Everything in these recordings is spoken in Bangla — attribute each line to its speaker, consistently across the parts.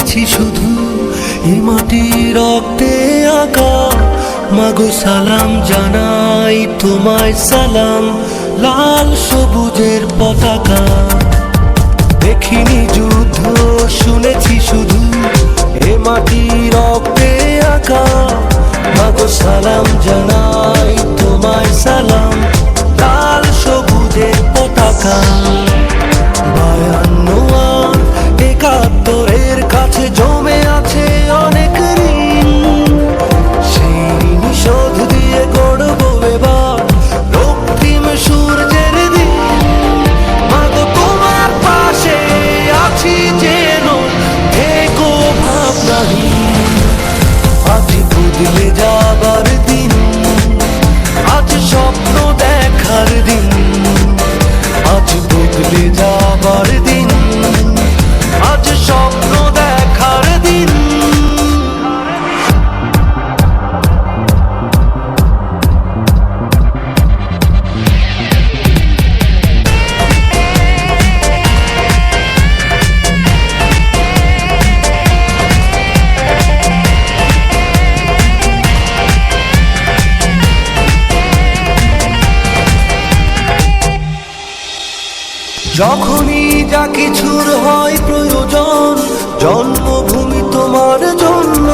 Speaker 1: শুনেছি শুধু এ মাটি রক্তে আঁকা। মাগো সালাম জানাই তোমায় সালাম, লাল সবুজের পতাকা। দেখিনি যুদ্ধ শুনেছি শুধু এ মাটি রক্তে আঁকা। মাগো সালাম জানাই তোমায় সালাম, লাল সবুজের পতাকা। 52 আর 71-এর কাছে জমে আছে অনেক ঋণ, সেই ঋণ শোধ দিয়ে গড়ব এবার রক্তিম সূর্যের দিন। মাগো তোমার পাশে আছি যেন, থেকো ভাবনাহীন। আজ বদলে যাবার দিন, আজ স্বপ্ন দেখার দিন। আজ বদলে যাবার দিন, আজ স্বপ্ন দেখার দিন। যখনই যা কিছুর হয় প্রয়োজন জন্মভূমি তোমার জন্য,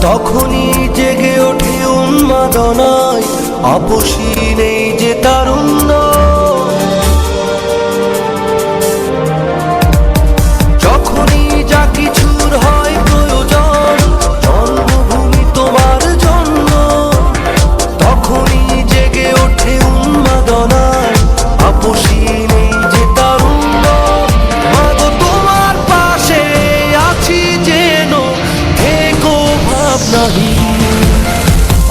Speaker 1: তখনই জেগে ওঠে উন্মাদনায় আপসী নেই যে তারুণ্য। যখনই যা কিছুর হয় প্রয়োজন জন্মভূমি তোমার জন্য, তখনই জেগে ওঠে উন্মাদনায় আপসী নেই যে তারুণ্য। মাগো তোমার পাশে আছি যেন, থেকো ভাবনাহীন।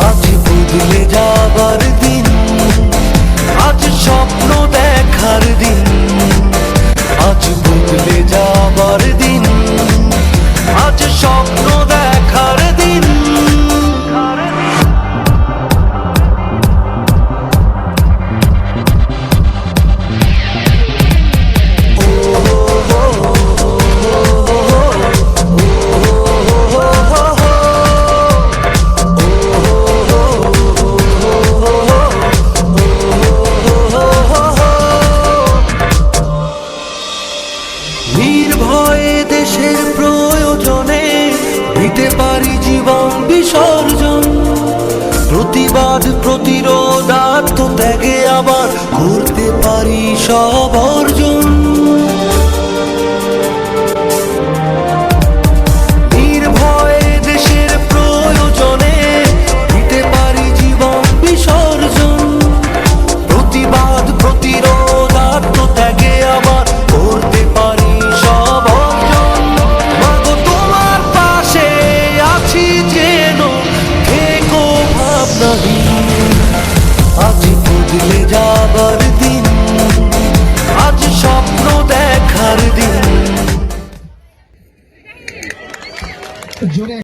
Speaker 1: আজ বদলে যাবার দিন, আজ স্বপ্ন দেখার দিন। আজ বদলে যাবার দিন, আজ স্বপ্ন দেখার দিন। নির্ভয়ে দেশের প্রয়োজনে দিতে পারি জীবন বিসর্জন। প্রতিবাদ প্রতিরোধ আত্মত্যাগে আবার করতে পারি সব অর্জন।